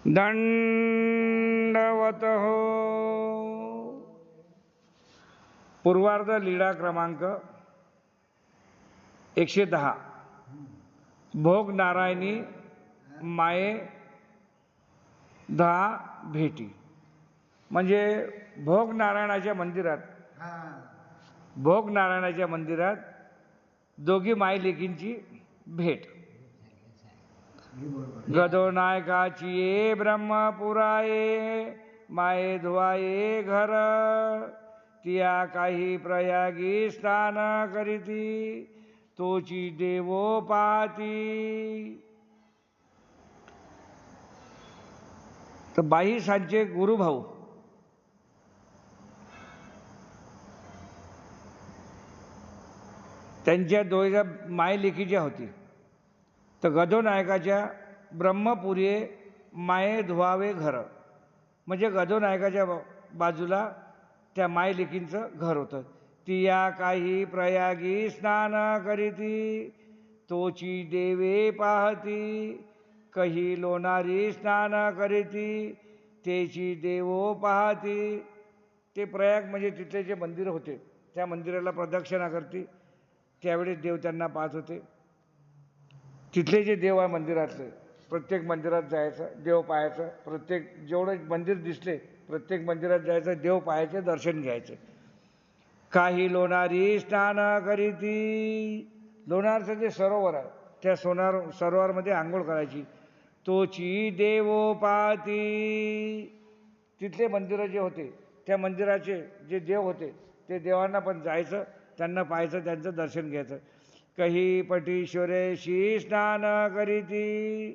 दंडवत हो. पूर्वार्ध लीळा क्रमांक 110. भोग नारायणी माये 10 भेटी. म्हणजे भोग नारायणाच्या मंदिरात दोघी माय लेकींची भेट. गदोनायकाची ये ब्रह्मपुराये माये धुवाये घर, तिया काही प्रयागी स्नान करीती तोची देवो पाहती. तर बाई सांचे गुरुभाऊ त्यांच्या दोघा माय लेकी ज्या होती, तर गदोनायकाच्या ब्रह्मपुरी माये धुवावे घर, म्हणजे गदोनायकाच्या बाजूला त्या माय लेकींचं घर होतं. तिया काही प्रयागी स्नान करीती तोची देवे पाहती, कही लोणारी स्नान करीती तेची देवो पाहती. ते प्रयाग म्हणजे तिथले जे मंदिर होते त्या मंदिराला प्रदक्षिणा करती, त्यावेळेस देव त्यांना पाहत होते. तिथले जे देव आहे मंदिरातले, प्रत्येक मंदिरात जायचं, देव पाहायचं. प्रत्येक जेवढं मंदिर दिसले प्रत्येक मंदिरात जायचं, देव पाहायचे, दर्शन घ्यायचे. काही लोणारी स्नान करीती, लोणारचं जे सरोवर आहे त्या सरोवरमध्ये आंघोळ करायची. तोची देवो पाहती, तिथले मंदिरं जे होते त्या मंदिराचे जे देव होते ते देवांना पण जायचं, त्यांना पाहायचं, त्यांचं दर्शन घ्यायचं. कही पटीश्वरेशी स्नान करीती,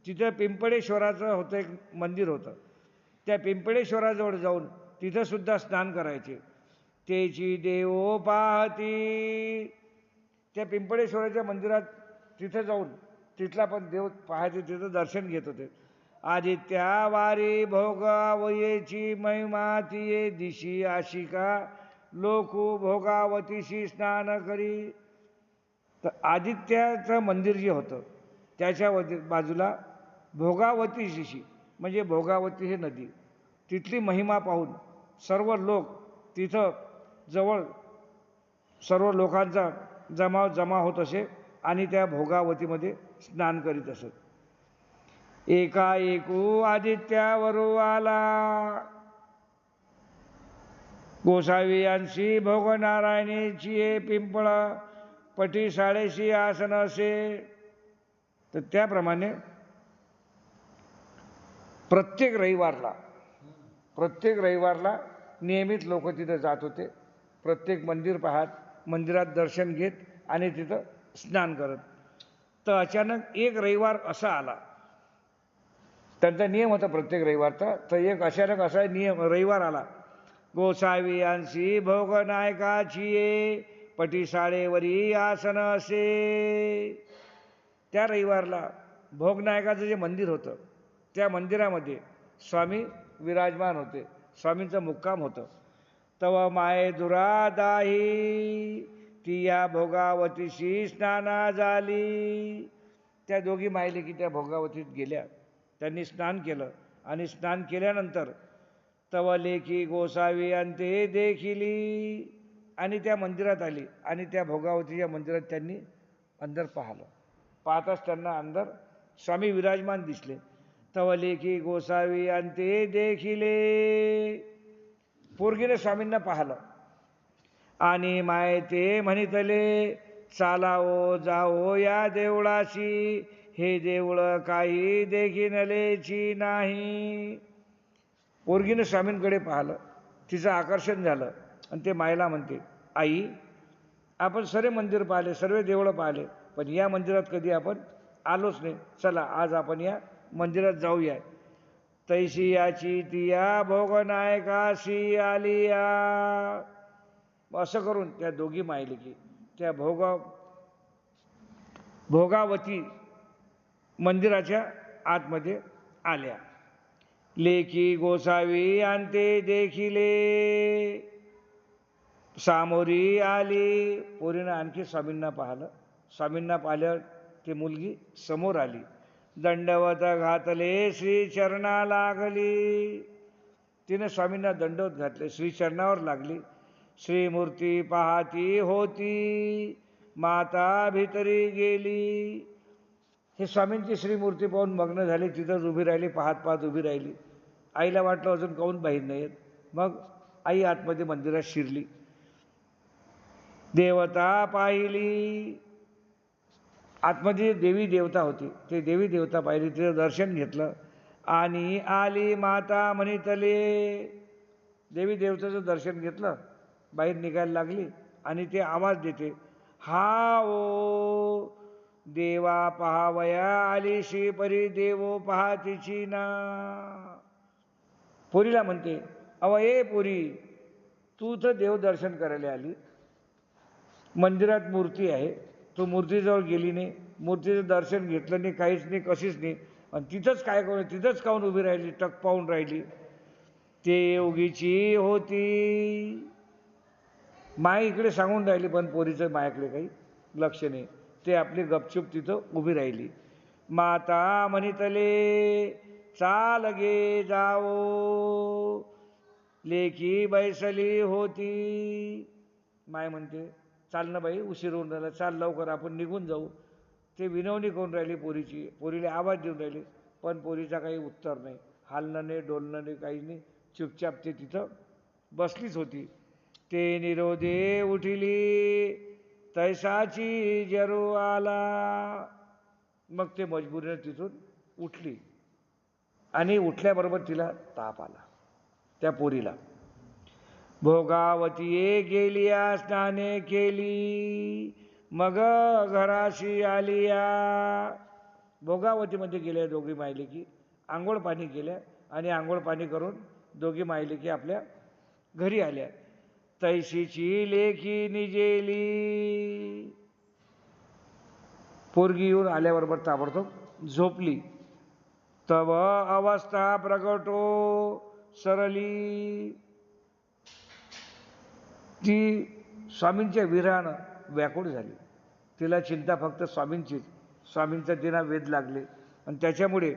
तिथं पिंपळेश्वराचं होतं एक मंदिर होतं, त्या पिंपळेश्वराजवळ जाऊन तिथं सुद्धा स्नान करायचे. तेची देवो पाहती, त्या पिंपळेश्वराच्या मंदिरात तिथं जाऊन तिथला पण देव पाहायचे, तिथं दर्शन घेत होते. आदित्या वारी भोगावयेची महिमा तिये दिशी आशिका लोकू भोगावतीशी स्नान करी. तर आदित्याचं मंदिर जे होतं त्याच्या बाजूला भोगावतीशी, म्हणजे भोगावती हे नदी, तिथली महिमा पाहून सर्व लोक तिथं जवळ सर्व लोकांचा जमा होत असे आणि त्या भोगावतीमध्ये स्नान करीत असत. एकाएकू आदित्यावरू आला गोसावी भोग नारायणीची ये पिंपळ पटी साडेशी आसन असे. तर त्याप्रमाणे प्रत्येक रविवारला नियमित लोक तिथं जात होते. प्रत्येक मंदिर पाहत, मंदिरात दर्शन घेत आणि तिथं स्नान करत. तर अचानक एक रविवार असा आला, त्यांचा नियम होता प्रत्येक रविवारचा, तर एक अचानक असा रविवार आला. गोसावी भोग नायकाची ये पटी साडेवरी आसन असे. त्या रविवारला भोगनायकाचं जे मंदिर होतं त्या मंदिरामध्ये स्वामी विराजमान होते, स्वामींचं मुक्काम होतं. तव माये दुरादाही तिया भोगावतीशी स्नाना झाली. त्या दोघी मायलेकी त्या भोगावतीत गेल्या, त्यांनी स्नान केलं आणि स्नान केल्यानंतर तव लेकी गोसावी अंते देखिली, आणि त्या मंदिरात आली आणि त्या भोगावतीच्या मंदिरात त्यांनी अंदर पाहिलं. पाहताच त्यांना अंदर स्वामी विराजमान दिसले. तव लेकी गोसावी अंते देखिले, पोरगीने स्वामींना पाहिलं आणि माय ते म्हणितले चालावो जाओ या देवळाशी, हे देऊळ काही देखिनलेची नाही. पोरगीने स्वामींकडे पाहिलं, तिचं आकर्षण झालं आणि ते मायला म्हणते, आई आपण सर्व मंदिर पाहिले, सर्व देवळं पाहिले, पण या मंदिरात कधी आपण आलोच नाही, चला आज आपण या मंदिरात जाऊया. तैशी याची तिया भोगनायकाशी आलिया. असं करून त्या दोघी मायलेकी त्या भोगावती मंदिराच्या आतमध्ये आल्या. लेकी गोसावी अंते देखिले, सामोरी आली. पोरीनं आणखी स्वामींना पाहिलं, स्वामींना पाहिल्यावर ती मुलगी समोर आली. दंडवत घातले श्री चरणा लागली. तिने स्वामींना दंडवत घातले, श्री चरणावर लागली. श्रीमूर्ती पाहती होती माता भीतरी गेली. हे स्वामींची श्रीमूर्ती पाहून मग्न झाली, तिथंच उभी राहिली, पाहत पाहत उभी राहिली. आईला वाटलं अजून काहून बाहेर नाही येत. मग आई आतमध्ये मंदिरात शिरली. देवता पाहिली, आतमध्ये देवी देवता होती. ते देवी देवता पाहिली, तिचं दर्शन घेतलं आणि आली माता म्हणितले. देवी देवताचं दर्शन घेतलं, बाहेर निघायला लागली आणि ते आवाज देते, हा ओ देवा पहावया आली श्री परी देवो पहातीची ना. पोरीला म्हणते, अव ए पोरी, तू तर देव दर्शन करायला आली, मंदिरात मूर्ती आहे, तू मूर्तीजवळ गेली नाही, मूर्तीचं दर्शन घेतलं नाही, काहीच नाही, कशीच नाही, आणि तिथंच काय करू, तिथंच काहून उभी राहिली, टक पाहून राहिली. ते योगीची होती. माय इकडे सांगून राहिली, पण पोरीचं मायाकडे काही लक्ष नाही. ते आपली गपचूप तिथं उभी राहिली. माता म्हणितले, चाल गे जाओ, लेकी बैसली होती. माय म्हणते, चाल ना बाई, उशीर होऊन राहिला, चाल लवकर, आपण निघून जाऊ. ते विनवणी करून राहिली पोरीची, पोरीला आवाज देऊन राहिली, पण पोरीचा काही उत्तर नाही, हालणं नाही, डोलणं नाही, काही नाही. चुपचाप ते तिथं बसलीच होती. ते निरोधे उठली तैसाची जरू आला. मग ते मजबुरीने तिथून उठली आणि उठल्याबरोबर तिला ताप आला. त्या पोरीला भोगावतीये गेलिया, स्नाने केली, मग घराशी आलिया. भोगावतीमध्ये गेल्या दोघी मायलेकी, आंघोळ पाणी केल्या आणि आंघोळ पाणी करून दोघी मायलेकी आपल्या घरी आल्या. तैशीची लेखी निजेली. पोरगी येऊन आल्याबरोबर ताबडतोब झोपली. तव अवस्था प्रगटो सरली. ती स्वामींच्या विरहानं व्याकुळ झाली. तिला चिंता फक्त स्वामींचीच. स्वामींचा तिला वेध लागले आणि त्याच्यामुळे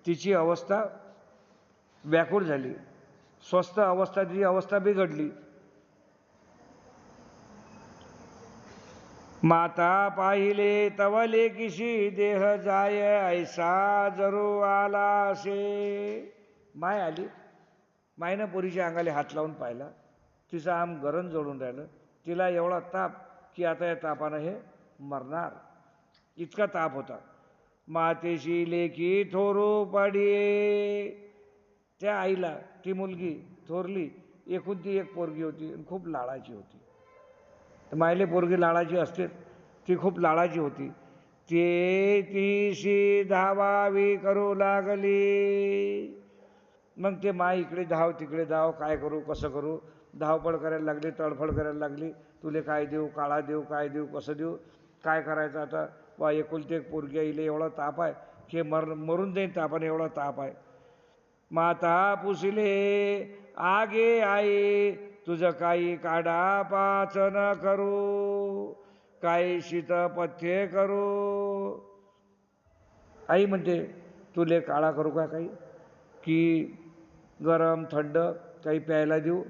तिची अवस्था व्याकुळ झाली. स्वस्थ अवस्था, तिची अवस्था बिघडली. माता पाहिले तव लेकीशी देह जाय, ऐसा जरू आला असे. माय आली, मायनं पोरीच्या अंगाला हात लावून पाहिला. तिचं आम गरम जळून राहिलं. तिला एवढा ताप की आता या तापानं हे मरणार, इतका ताप होता. मातेशी लेकी थोरू पडिये. त्या आईला ती मुलगी थोरली, एकूण ती एक पोरगी होती आणि खूप लाडाची होती. तर मायले पोरगी लाडाची असते, ती खूप लाडाची होती. ते तिशी धावावी करू लागली. मग ते माय इकडे धाव तिकडे धाव, काय करू कसं करू, धावपळ करायला लागली, तडफड करायला लागली. तुले काय देऊ, काळा देऊ, काय देऊ, कसं देऊ, काय करायचं आता. वा एकुलती एक पोरगी आईले एवढा ताप आहे की मरून जाईन तापाने, एवढा ताप आहे. माता पुसले, आगे आई तुझं काही काढा पाचन करू, काही शीत पथ्य करू. आई म्हणते, तुले काळा करू का, काही की गरम थंड काही प्यायला देऊ,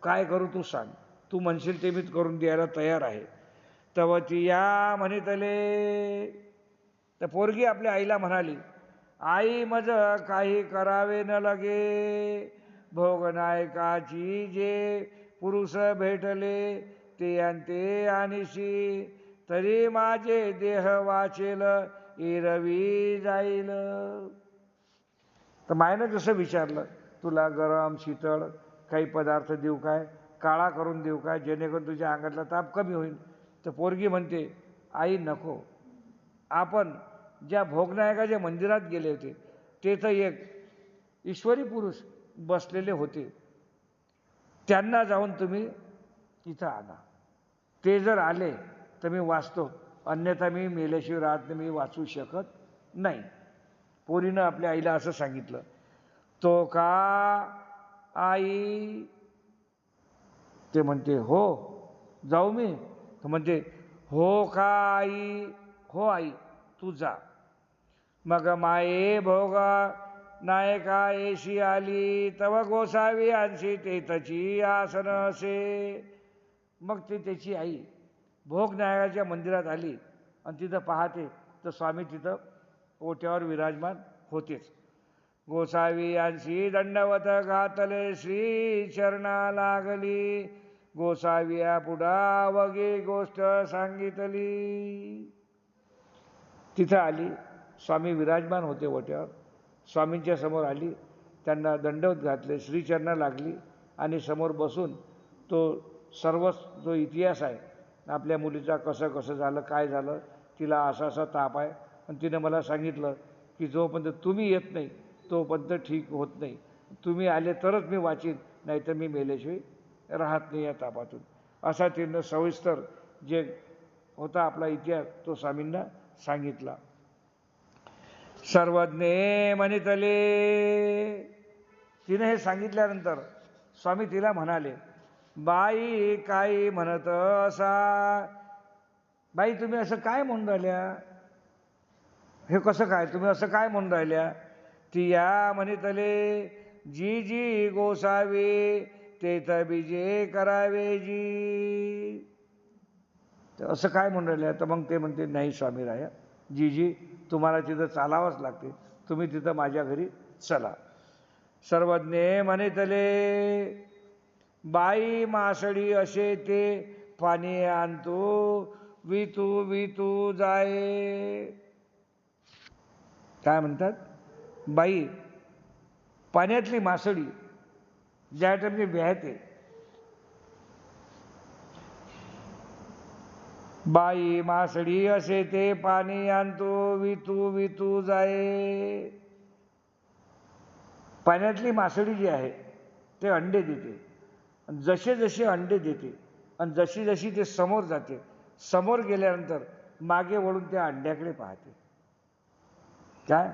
काय करू तू सांग, तू म्हणशील ते मी करून द्यायला तयार आहे. तव ती या म्हणितले. तर पोरगी आपल्या आईला म्हणाली, आई मज काही करावे न लगे, भोगनायकाची जे पुरुष भेटले, ते आणते आनिशी, तरी माझे देह वाचेल एरवी जाईल. तर मायनं जसं विचारलं, तुला गरम शीतळ काही पदार्थ देऊ काय, काळा करून देऊ काय, जेणेकरून तुझ्या अंगातला ताप कमी होईल. तर पोरगी म्हणते, आई नको, आपण ज्या भोगनायकाच्या मंदिरात गेले होते तेथं एक ईश्वरी पुरुष बसलेले होते, त्यांना जाऊन तुम्ही इथं आणा. ते जर आले तर मी वाचतो, अन्यथा मी मेल्याशिवाय राहत नाही, मी वाचू शकत नाही. पोरीनं आपल्या आईला असं सांगितलं. तो का आई? ते म्हणते, हो जाऊ मी? तर म्हणते, हो का आई? हो आई, तू जा. मग माये भोगा नायका येशी आली, तव गोसावी आणशी तेथची आसन असे. मग ते त्याची आई भोग नायकाच्या मंदिरात आली आणि तिथं पाहते तर स्वामी तिथं ओट्यावर विराजमान होतेच. गोसावी यांशी दंडवत घातले, श्री चरणा लागली. गोसाविया पुढा वगे गोष्ट सांगितली. तिथं आली, स्वामी विराजमान होते ओट्यावर. स्वामींच्या समोर आली, त्यांना दंडवत घातले, श्रीचरणा लागली आणि समोर बसून तो सर्व जो इतिहास आहे आपल्या मुलीचा, कसं कसं झालं, काय झालं, तिला असा असा ताप आहे आणि तिनं मला सांगितलं की जोपर्यंत तुम्ही येत नाही तोपर्यंत ठीक होत नाही. तुम्ही आले तरच मी वाचीन, नाहीतर मी मेल्याशिवाय राहत नाही या तापातून. असा तिनं सविस्तर जे होता आपला इतिहास तो स्वामींना सांगितला. सर्वज्ञे म्हणितले. तिने हे सांगितल्यानंतर स्वामी तिला म्हणाले, बाई काही म्हणत असा. बाई तुम्ही असं काय म्हणून राहिल्या, हे कसं काय, तुम्ही असं काय म्हणून राहिल्या. ती या म्हणितले, जी जी गोसावी तेथ बीजे करावे जी. तर असं काय म्हणून राहिल्या. तर मग ते म्हणते, नाही स्वामी राया, जी जी तुम्हाला तिथं चालावंच लागते, तुम्ही तिथं माझ्या घरी चला. सर्वज्ञे म्हणितले, बाई मासडी असे ते पाणी आणतो, वितू वितू जाये. काय म्हणतात, बाई पाण्यातली मासडी ज्या टाइमने व्याहते, बाई मासडी असे ते पाणी आणतो, वितू वितू जाये. पाण्यातली मासडी जी आहे ते अंडे देते, जसे जसे अंडे देते आणि जशी जशी ते समोर जाते, समोर गेल्यानंतर मागे वळून त्या अंड्याकडे पाहते. काय,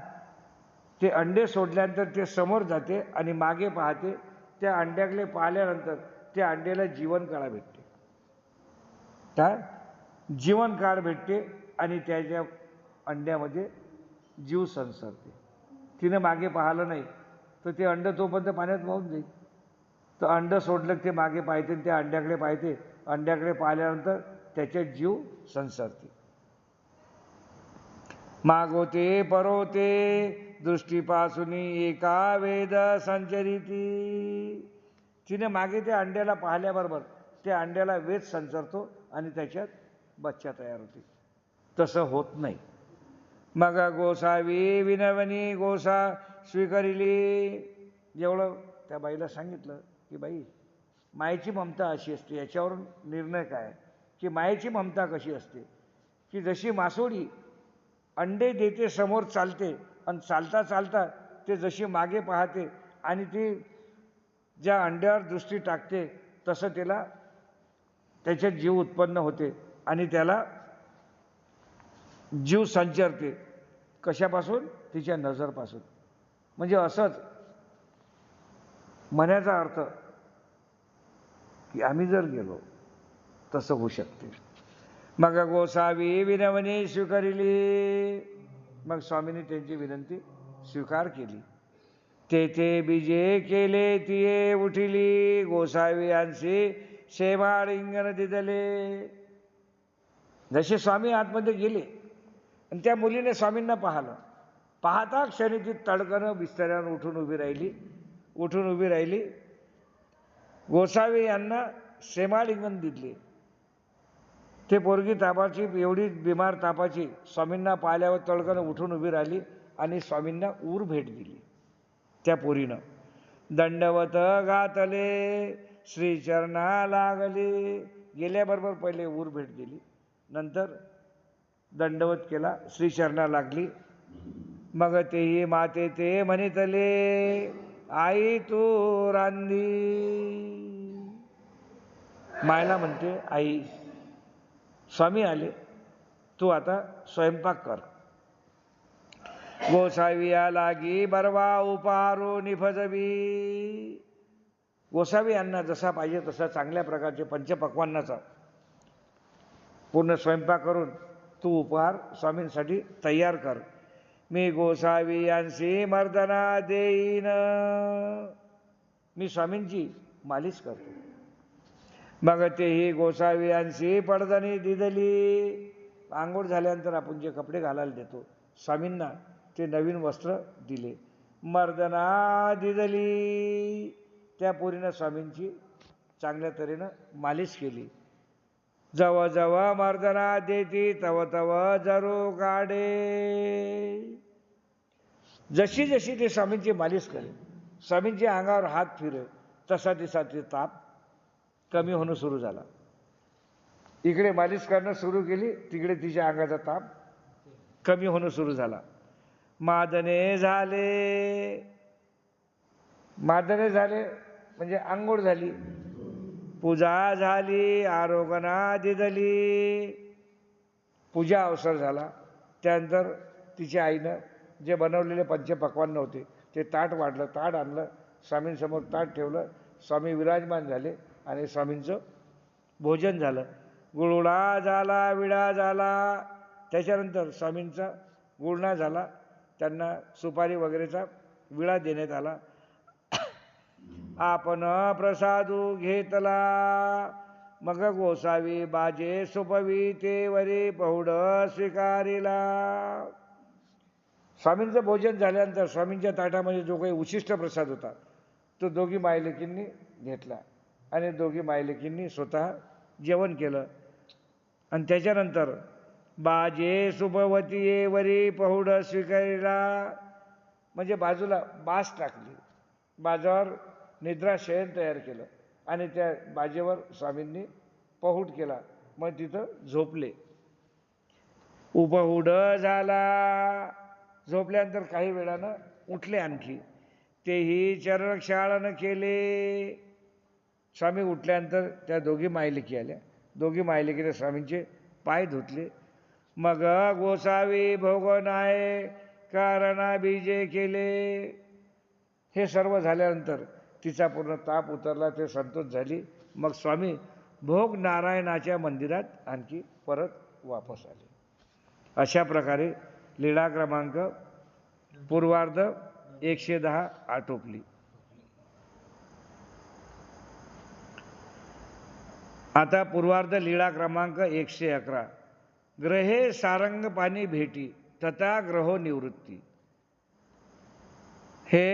ते अंडे सोडल्यानंतर ते समोर जाते आणि मागे पाहते. त्या अंड्याकडे पाहिल्यानंतर त्या अंड्याला जीवनकाळ भेटते. काय, जीवनकाळ भेटते आणि त्याच्या अंड्यामध्ये जीव संसरते. तिने मागे पाहिलं नाही तर ते अंड तोपर्यंत पाण्यात वाहून जाईल. तर अंड सोडलं ते मागे पाहते, त्या अंड्याकडे पाहते, अंड्याकडे पाहिल्यानंतर त्याच्यात जीव संसरते. मागोते परोते दृष्टीपासून एका वेद संचरिती. तिने मागे त्या अंड्याला पाहिल्याबरोबर त्या अंड्याला वेद संचरतो आणि त्याच्यात बच्चा तयार होते. तसं होत नाही. मग गोसावी विनवणी गोसा स्वीकारिली. जेवढं त्या बाईला सांगितलं की बाई मायेची ममता अशी असते. याच्यावरून निर्णय काय की मायेची ममता कशी असते की जशी मासोळी अंडे देते, समोर चालते आणि चालता चालता ते जशी मागे पाहते आणि ती ज्या अंड्यावर दृष्टी टाकते तसं त्याला त्याच्यात जीव उत्पन्न होते आणि त्याला जीव संचरते. कशापासून, तिच्या नजरपासून. म्हणजे असंच म्हणण्याचा अर्थ की आम्ही जर गेलो तसं होऊ शकते. मग गोसावी विनवणी स्वीकारिली. मग स्वामींनी त्यांची विनंती स्वीकार केली. तेथे बीजे केले तिये उठिली, गोसावी यांशी शेमाड इंगण दिदले. जसे स्वामी आतमध्ये गेले आणि त्या मुलीने स्वामींना पाहिलं, पाहता क्षणी ती तडकनं बिस्तऱ्यावर उठून उभी राहिली. गोसावी यांना शेमाडिंगण दिले. ते पोरगी तापाची, एवढी बिमार तापाची, स्वामींना पाहिल्यावर तडकनं उठून उभी राहिली आणि स्वामींना ऊर भेट दिली. त्या पोरीनं दंडवत घातले, श्रीचरणा लागली. गेल्याबरोबर पहिले ऊर भेट दिली, नंतर दंडवत केला, श्रीचरणा लागली. मग तेही माते ते म्हणितले, आई तू रांधी. मायला म्हणते, आई स्वामी आले, तू आता स्वयंपाक कर. गोसाविया लागी बरवा उपारो निफजवी. गोसावी यांना जसा पाहिजे तसा चांगल्या प्रकारचे पंचपक्वान्नाचा पूर्ण स्वयंपाक करून तू उपहार स्वामींसाठी तयार कर. मी गोसावी यांसी मर्दना देईन. मी स्वामींची मालिश करतो. मग तेही गोसावी यांसी पडदणी दिदली. आंघोळ झाल्यानंतर आपण जे कपडे घालायला देतो स्वामींना ते नवीन वस्त्र दिले. मर्दना दिदली. त्या पोरीनं स्वामींची चांगल्या तऱ्हेनं मालिश केली. जव जव मर्दना देती तव तव जरू काढे. जशी जशी ते स्वामींची मालिश करे, स्वामींच्या अंगावर हात फिरे, तसा तिचा ते ताप कमी होणं सुरू झाला. इकडे मालिश करणं सुरू केली, तिकडे तिच्या अंगाचा ताप कमी होणं सुरू झाला. मादने झाले. मादने झाले म्हणजे आंघोळ झाली, पूजा झाली, आरोगणा दिदली. पूजा अवसर झाला. त्यानंतर तिच्या आईनं जे बनवलेले पंचपक्वान्न नव्हते ते ताट वाढलं, ताट आणलं, स्वामींसमोर ताट ठेवलं. स्वामी विराजमान झाले आणि स्वामींचं भोजन झालं. गुळवडा झाला, विडा झाला. त्याच्यानंतर स्वामींचा गुळणा झाला, त्यांना सुपारी वगैरेचा विडा देण्यात आला. आपण प्रसादू घेतला. मग गोसावी बाजे सुपवी ते वरी पहुड स्वीकारिला. स्वामींचं भोजन झाल्यानंतर स्वामींच्या ताटामध्ये जो काही उशिष्ट प्रसाद होता तो दोघी मायलेकींनी घेतला आणि दोघी मायलेकींनी स्वतः जेवण केलं. आणि त्याच्यानंतर बाजे सुभवती वरी पहुड स्वीकारिला म्हणजे बाजूला बास टाकली, बाजावर निद्रा शयन तयार केलं आणि त्या बाजेवर स्वामींनी पहुड केला. मग तिथं झोपले. उपहुड झाला. झोपल्यानंतर काही वेळानं उठले आणखी. तेही चरणक्षालन केले. स्वामी उठल्यानंतर त्या दोघी मायलेकी आल्या. दोघी मायलेकीने स्वामींचे पाय धुतले. मग गोसावी भोग नाय कारणा बीजे केले. हे सर्व झाल्यानंतर तिचा पूर्ण ताप उतरला, ते संतोष झाली. मग स्वामी भोग नारायणाच्या मंदिरात आणखी परत वापस आले. अशा प्रकारे लीळा क्रमांक पूर्वार्ध 110 आटोपली. आता पूर्वार्ध लीळा क्रमांक 111. ग्रहे सारंग पाणी भेटी तथा ग्रहो निवृत्ती. हे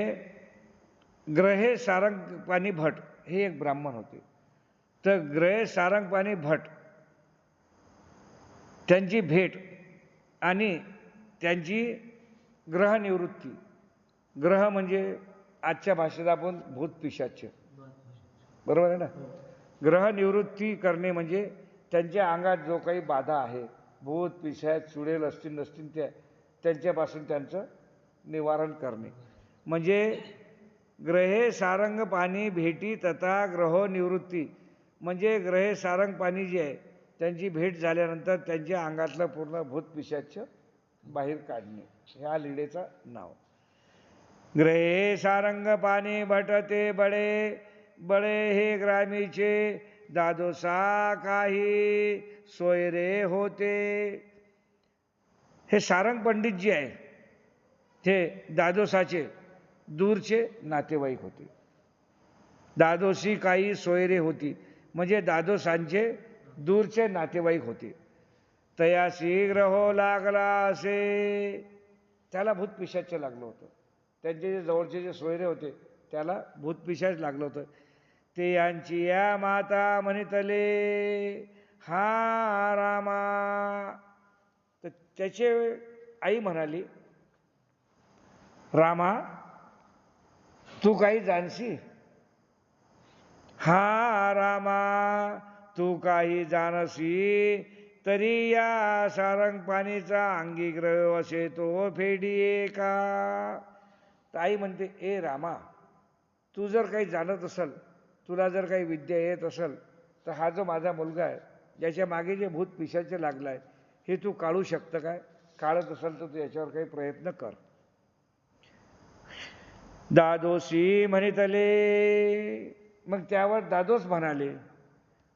ग्रहे सारंगपाणी भट हे एक ब्राह्मण होते. तर ग्रहे सारंगपाणी भट त्यांची भेट आणि त्यांची ग्रहनिवृत्ती. ग्रह म्हणजे आजच्या भाषेत आपण भूत पिशाच, बरोबर आहे ना. ग्रहनिवृत्ती करणे म्हणजे त्यांच्या अंगात जो काही बाधा आहे, भूत पिशाच चुडेल असतील नसतील त्यांच्यापासून त्यांचं निवारण करणे. म्हणजे ग्रहे सारंग पाणी भेटी तथा ग्रहो निवृत्ती म्हणजे ग्रहे सारंग पाणी जे आहे त्यांची भेट झाल्यानंतर त्यांच्या अंगातलं पूर्ण भूत पिशाच बाहेर काढणे, ह्या लीळेचं नाव. ग्रहे सारंग पाणी भटते बळे बळे हे ग्रामीचे दादोसा काही सोयरे होते. हे सारंग पंडित जे आहे ते दादोसाचे दूरचे नातेवाईक होते. दादोशी काही सोयरे होती म्हणजे दादोसांचे दूरचे नातेवाईक होते. तयासी ग्रहो लागला असे. त्याला भूत पिशाच लागलं होतं. त्यांचे जे जवळचे जे सोयरे होते त्याला भूत पिशाच लागलं होतं. ते यांची या माता म्हणितले हा रामा. तर त्याचे आई म्हणाली, रामा तू काही जाणशी. हा रामा तू काही जाणसी तरी या सारंग पाणीचा अंगीग्रह असे तो फेडिये का. ताई म्हणते, ए रामा तू जर काही जाणत असेल, तुला जर काही विद्या येत असेल तर हा जो माझा मुलगा आहे ज्याच्या मागे जे भूत पिशाचे लागलं आहे हे तू काढू शकतं काय. काढत असेल तर तू याच्यावर काही प्रयत्न कर. दादोशी म्हणितले. मग त्यावर दादोस म्हणाले,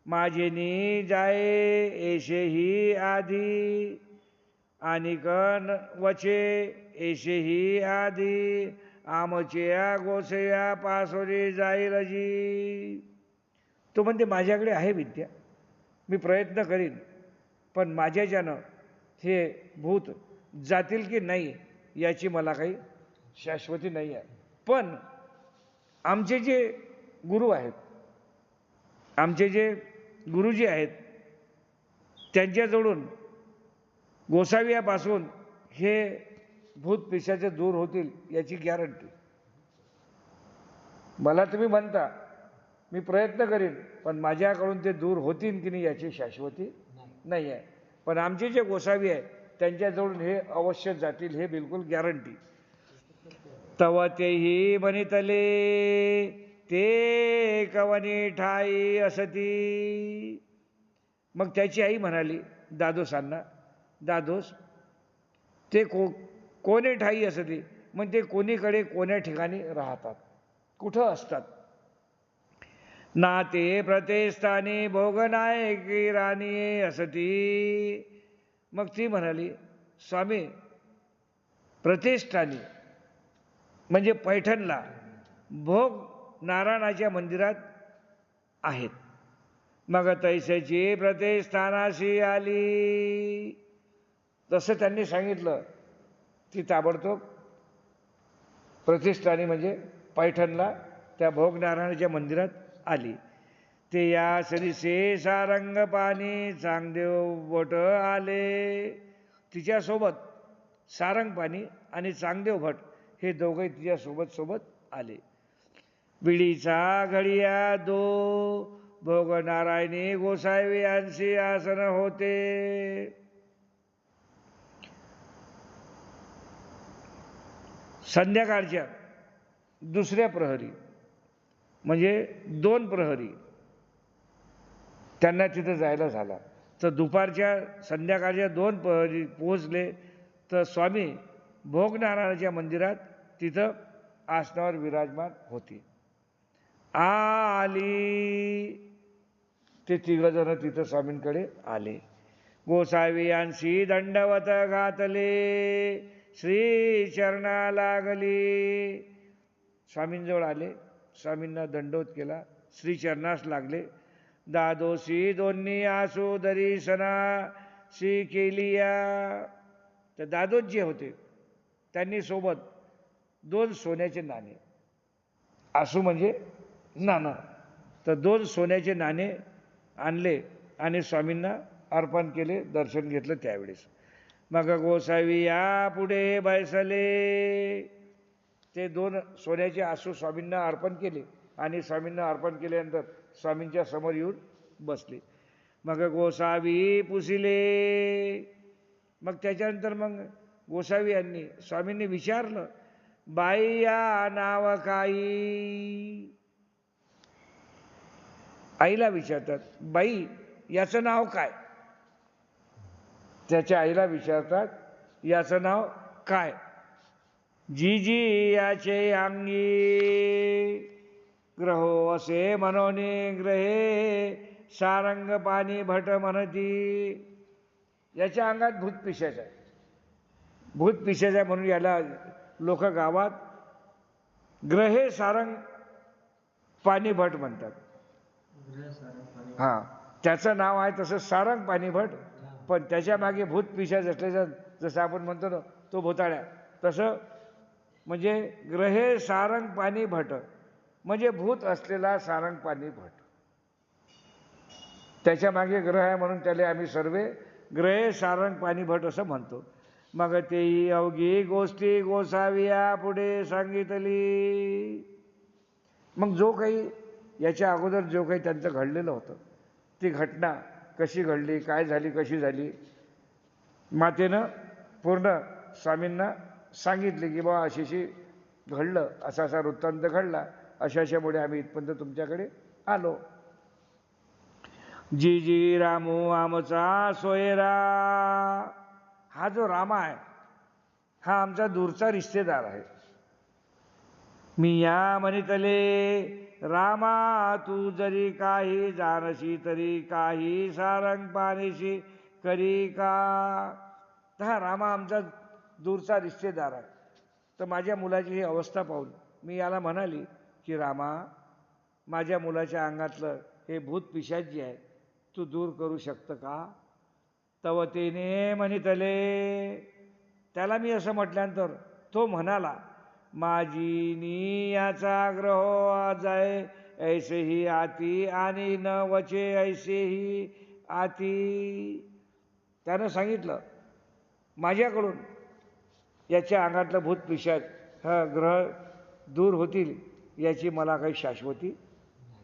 माझेनी जाये ऐशेही आधी. आणि कन वचे ऐशेही आधी आमच्या गोसया पासोरी जाईलजी. तो म्हणते माझ्याकडे आहे विद्या, मी प्रयत्न करीन, पण माझ्याच्यानं हे भूत जातील की नाही याची मला काही शाश्वती नाही आहे. पण आमचे जे गुरु आहेत, आमचे जे गुरुजी आहेत, त्यांच्याजवळून गोसावियापासून हे भूत पिशाचे दूर होतील याची गॅरंटी. मला तुम्ही म्हणता, मी प्रयत्न करीन, पण माझ्याकडून ते दूर होतील की नाही याची शाश्वती नाही आहे. पण आमचे जे गोसावी आहे त्यांच्याजवळून हे अवश्य जातील, हे बिलकुल गॅरंटी. तव तेही म्हणितले ते कवनी ठाई असती. मग त्याची आई म्हणाली दादोसांना, दादोस ते कोणे ठाई असती, म्हणजे ते कोणीकडे कोण्या ठिकाणी राहतात, कुठं असतात. ना ते प्रतिष्ठानी भोगनायकी राणी असती. मग ती म्हणाली, स्वामी प्रतिष्ठानी म्हणजे पैठणला भोग नारायणाच्या मंदिरात आहेत. मग तैसेची प्रतिष्ठानाशी आली. तसं त्यांनी सांगितलं ती ताबडतोब प्रतिष्ठानी म्हणजे पैठणला त्या भोग नारायणाच्या मंदिरात आली. ते या सरीसे सारंग पाणी चांगदेव भट आले. तिच्यासोबत सारंग पाणी आणि चांगदेव भट हे दोघे तिच्यासोबत सोबत आले. विडीचा घडिया दो भोग नारायणी गोसावी यांची आसन होते. संध्याकाळच्या दुसऱ्या प्रहरी म्हणजे 2 प्रहरी त्यांना तिथं जायला झाला. तर दुपारच्या संध्याकाळच्या 2 प्रहरी पोहोचले तर स्वामी भोगनारायणाच्या मंदिरात तिथं आसनावर विराजमान होती. आली ते 3 जण तिथं स्वामींकडे आले. गोसावी यांशी दंडवत घातले श्री चरणा लागली. स्वामींजवळ आले, स्वामींना दंडवत केला, श्री चरणास लागले. दादोशी दोन्ही आसू दर्शना शी केलिया. तर दादोज जे होते त्यांनी सोबत 2 सोन्याचे नाणे, आसू म्हणजे नाणं, तर 2 सोन्याचे नाणे आणले आणि स्वामींना अर्पण केले, दर्शन घेतलं त्यावेळेस. मग गोसावी या पुढे बैसले. ते 2 सोन्याचे आसू स्वामींना अर्पण केले आणि स्वामींना अर्पण केल्यानंतर स्वामींच्या समोर येऊन बसले. मग गोसावी पुसिले. मग त्याच्यानंतर मग गोसावी यांनी स्वामींनी विचारलं, बाई या नाव काही. आईला विचारतात, बाई याचं नाव काय. त्याच्या आईला विचारतात, याचं नाव काय. जी याचे अंगी ग्रहो असे मनोनी ग्रहे सारंग पाणी भट म्हणती. याच्या अंगात भूत पिशाच आहे, भूत पिशाच आहे म्हणून याला लोक गावात ग्रहे सारंग पाणी भट म्हणतात. हां, त्याचं नाव आहे तसं सारंग पाणी भट, पण त्याच्या मागे भूत पिशाच असल्याचं जसं आपण म्हणतो ना तो भूताळ्या, तसं म्हणजे ग्रहे सारंग पाणी भट म्हणजे भूत असलेला सारंग पाणी भट. त्याच्या मागे ग्रह आहे म्हणून त्याला आम्ही सर्वे ग्रहे सारंग पाणी भट असं म्हणतो. मग तेही अवघी गोष्टी गोसाविया पुढे सांगितली. मग जो काही याच्या अगोदर जो काही त्यांचं घडलेलं होतं ती घटना कशी घडली, काय झाली, कशी झाली, मातेनं पूर्ण स्वामींना सांगितले की बा अशी घडलं, असा असा वृत्तांत घडला, अशामुळे आम्ही इथपर्यंत तुमच्याकडे आलो. जी जी रामू आमचा सोयरा. हा जो रामा आहे हा आमचा दूरचा रिश्तेदार आहे. मी या म्हणितले रामा तू जरी काही जानशी तरी काही सारंग पाणीशी करी का. तर हा रामा आमचा दूरचा रिश्तेदार आहे. तर माझ्या मुलाची ही अवस्था पाहून मी याला म्हणाली की रामा, माझ्या मुलाच्या अंगातलं हे भूत पिशाच जे आहे तू दूर करू शकतं का? तव तेने म्हणितले. त्याला मी असं म्हटल्यानंतर तो म्हणाला, माझी नियाचा ग्रह जाय ऐसे ही आती आणि न वचे ऐसे ही आती. त्यानं सांगितलं, माझ्याकडून याच्या अंगातलं भूत पिशाच हा ग्रह दूर होतील याची मला काही शाश्वती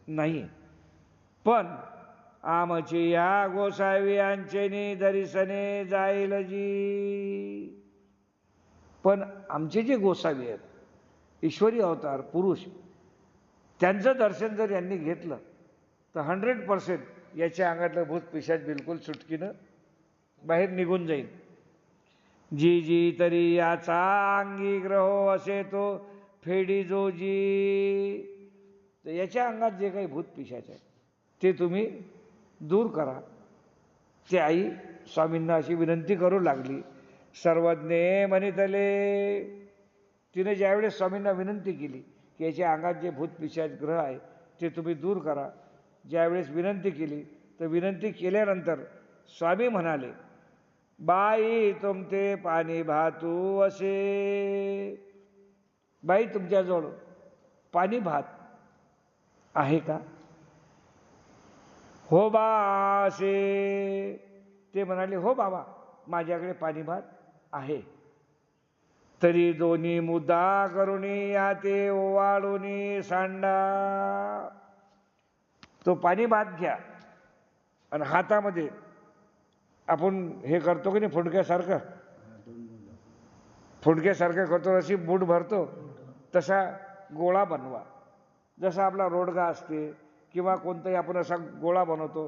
नाही. पण आमचे या गोसाव्यांचे दर्शने जाईल जी. पण आमचे जे गोसावी आहेत, ईश्वरी अवतार पुरुष, त्यांचं दर्शन जर यांनी घेतलं तर 100% याच्या अंगातलं भूत पिशाच बिलकुल सुटकीनं बाहेर निघून जाईल. जी जी तरी याचा अंगी ग्रह असे तो फेडी जो जी. तर याच्या अंगात जे काही भूत पिशाच आहे ते तुम्ही दूर करा. ते आई स्वामींना अशी विनंती करू लागली. सर्वज्ञे म्हणितले. तिने ज्यावेळेस स्वामींना विनंती केली की याच्या अंगात जे भूत पिशाच ग्रह आहे ते तुम्ही दूर करा, ज्यावेळेस विनंती केली तर विनंती केल्यानंतर स्वामी म्हणाले, बाई तुमते पाणी भातू असे. बाई तुमच्याजवळ पाणी भात आहे का? हो बा असे. ते म्हणाले, हो बाबा माझ्याकडे पाणी भात आहे. तरी दोन्ही मुद्दा करुणी या ते ओवाळूनी सांडा. तो पाणी भात घ्या आणि हातामध्ये आपण हे करतो की नाही फुंडक्यासारखं, फुंडक्यासारखं करतो, अशी मूठ भरतो तसा गोळा बनवा. जसा आपला रोडगा असते किंवा कोणताही आपण असा गोळा बनवतो,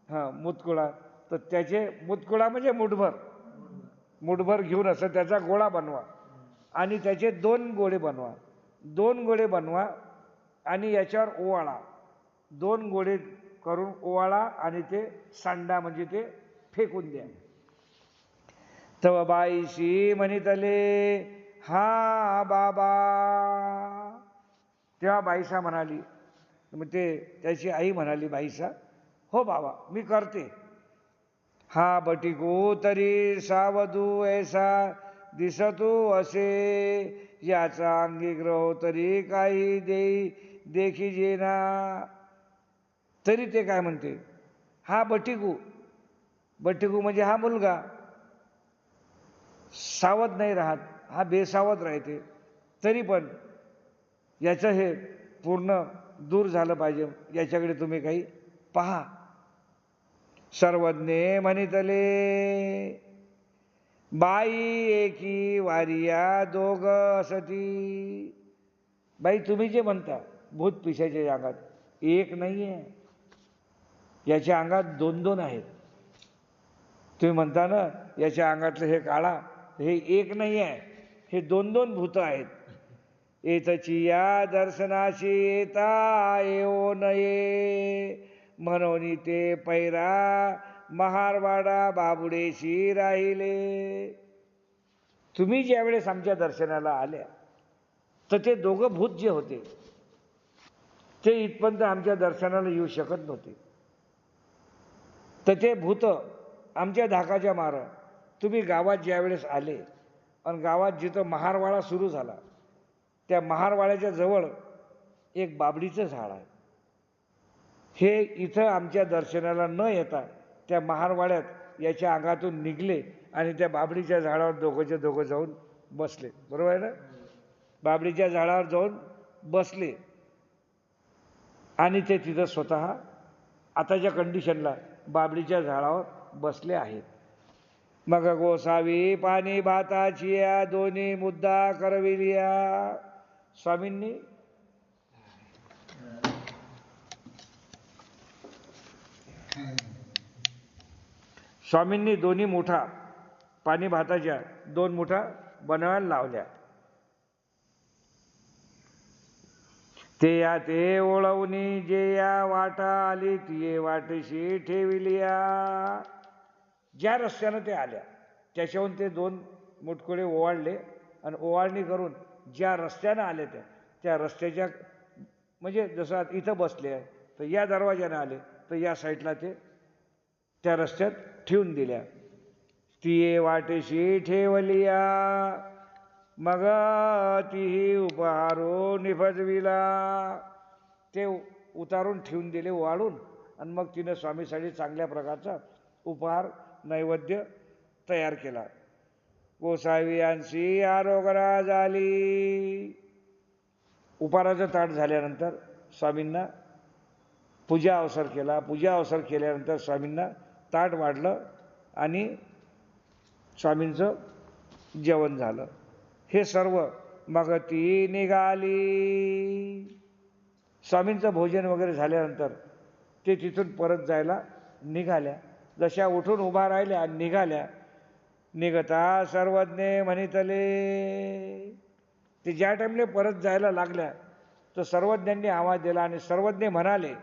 हां मुतकुळा, तर त्याचे मुतकुळा म्हणजे मुठभर घेऊन असं त्याचा गोळा बनवा आणि त्याचे 2 गोळे बनवा. 2 गोळे बनवा आणि याच्यावर ओवाळा. 2 गोळे करून ओवाळा आणि ते सांडा म्हणजे ते फेकून द्या. तव बाईशी म्हणितले, हा बाबा. तेव्हा बाईसा म्हणाली, मग ते त्याची आई म्हणाली बाईसा, हो बाबा मी करते. हा बटिको तरी सावधू ऐसा दिसतो असे, याचा अंगी ग्रह तरी काही देई देखी जेना. तरी ते काय म्हणते, हा बटिकू म्हणजे हा मुलगा सावध नाही राहत, हा बेसावध राहते. तरी पण याचं हे पूर्ण दूर झालं पाहिजे, याच्याकडे तुम्ही काही पहा. सर्वज्ञे म्हणितले, बाई एकी वारिया दोघ असती. बाई तुम्ही जे म्हणता भूत पिशाच्या अंगात एक नाही आहे, याच्या अंगात 2-2 आहेत. तुम्ही म्हणता ना याच्या अंगातलं हे काळा, हे एक नाही आहे, हे 2-2 भूत आहेत. येतची या दर्शनाशी येता येऊ नये, म्हणून ते पैरा महारवाडा बाबुडेशी राहिले. तुम्ही ज्यावेळेस आमच्या दर्शनाला आल्या तर ते दोघं भूत जे होते ते इथपर्यंत आमच्या दर्शनाला येऊ शकत नव्हते. तर ते भूत आमच्या धाकाच्या मारं तुम्ही गावात ज्यावेळेस आले आणि गावात जिथं महारवाडा सुरू झाला त्या महारवाड्याच्या जवळ एक बाबडीचं झाड आहे. हे इथं आमच्या दर्शनाला न येता त्या महारवाड्यात याच्या अंगातून निघले आणि त्या बाबडीच्या झाडावर दोघं जाऊन बसले. बरोबर आहे ना? बाबडीच्या झाडावर जाऊन बसले आणि ते तिथं स्वतः आताच्या कंडिशनला बाबडीच्या झाडावर बसले आहेत. मग गोसावी पाणी भाताची या दोन्ही मुद्दा करविलिया. स्वामींनी दोन्ही मुठा पाणी भाताच्या 2 मुठा बनवायला लावल्या. ते या ते ओळवणी जे या वाटा आली ती वाटशी ठेविलिया. ज्या रस्त्यानं ते आल्या त्याच्याहून ते 2 मुटकुळे ओवाळले आणि ओवाळणी करून ज्या रस्त्यानं आले त्या रस्त्याच्या म्हणजे जसं इथं बसले आहे तर या दरवाज्यानं आले तर या साईडला ते त्या रस्त्यात ठेवून दिल्या. तिये वाटेशी ठेवलिया मग तीही उपहारो निभजविला. ते उतारून ठेवून दिले वाळून आणि मग तिनं स्वामीसाठी चांगल्या प्रकारचा उपहार नैवेद्य तयार केला. गोसावी आरोग्या झाली. उपहाराचं ताट झाल्यानंतर स्वामींना पूजा अवसर केला. पूजा अवसर केल्यानंतर स्वामींना ताट वाढलं आणि स्वामींचं जेवण झालं. हे सर्व मग ती निघाली. स्वामींचं भोजन वगैरे झाल्यानंतर ते तिथून परत जायला निघाल्या. जशा उठून उभा राहिल्या आणि निघाल्या, निघता सर्वज्ञे म्हणितले. ते ज्या टाईमले परत जायला लागल्या तर सर्वज्ञांनी आवाज दिला आणि सर्वज्ञ म्हणाले,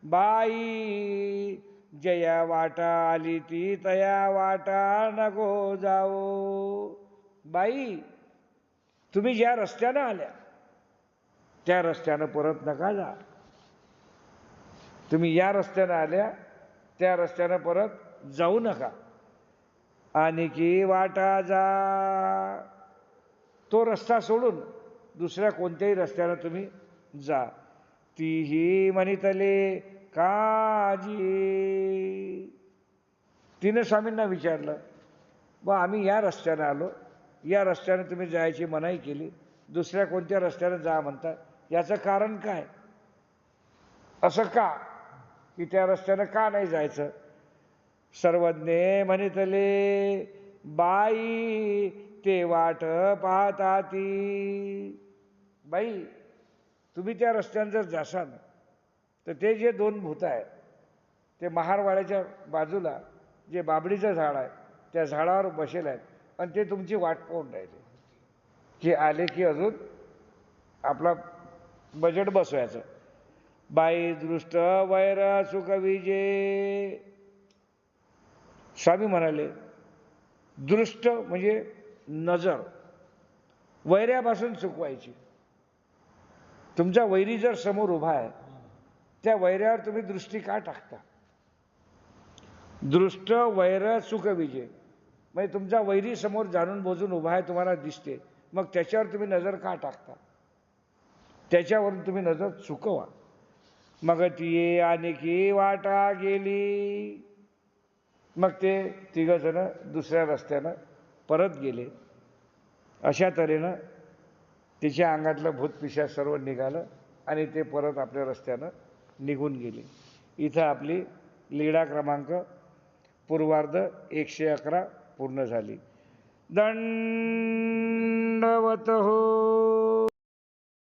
बाई जया वाटा आली ती तया वाटा नको जाऊ. बाई तुम्ही ज्या रस्त्यानं आल्या त्या रस्त्यानं परत नका जा. तुम्ही या रस्त्यानं आल्या त्या रस्त्यानं परत जाऊ नका. आणि की वाटा जा, तो रस्ता सोडून दुसऱ्या कोणत्याही रस्त्यानं तुम्ही जा. तीही म्हणितले काजी. तिने स्वामींना विचारलं, बा आम्ही या रस्त्यानं आलो, या रस्त्यानं तुम्ही जायची मनाई केली, दुसऱ्या कोणत्या रस्त्यानं जा म्हणता, याचं कारण काय? असं का की त्या रस्त्यानं का नाही जायचं? सर्वज्ञे म्हणितले, बाई ते वाट पाहता ती. बाई तुम्ही त्या रस्त्यानं जर जासाल तर ते जे 2 भूत आहे ते महारवाड्याच्या बाजूला जे बाबडीचं झाड आहे त्या झाडावर बसेल आहेत आणि ते तुमची वाट पाहून राहिले की आले की अजून आपला बजेट बसवायचं. बाई दृष्ट वैर सुख विजे. स्वामी म्हणाले, दृष्ट म्हणजे नजर वैऱ्यापासून चुकवायची. तुमचा वैरी जर समोर उभा आहे त्या वैऱ्यावर तुम्ही दृष्टी का टाकता? दृष्ट वैर सुख विजय म्हणजे तुमचा वैरी समोर जाणून बोजून उभा आहे, तुम्हाला दिसते, मग त्याच्यावर तुम्ही नजर का टाकता? त्याच्यावरून तुम्ही नजर चुकवा. मग ती आणखी वाटा गेली. मग ते 3 जण दुसऱ्या रस्त्यानं परत गेले. अशा तऱ्हेनं तिच्या अंगातलं भूतपिशाच सर्व निघालं आणि ते परत आपल्या रस्त्यानं निघून गेले. इथं आपली लीळा क्रमांक पूर्वार्ध 111 पूर्ण झाली. दंडवत हो.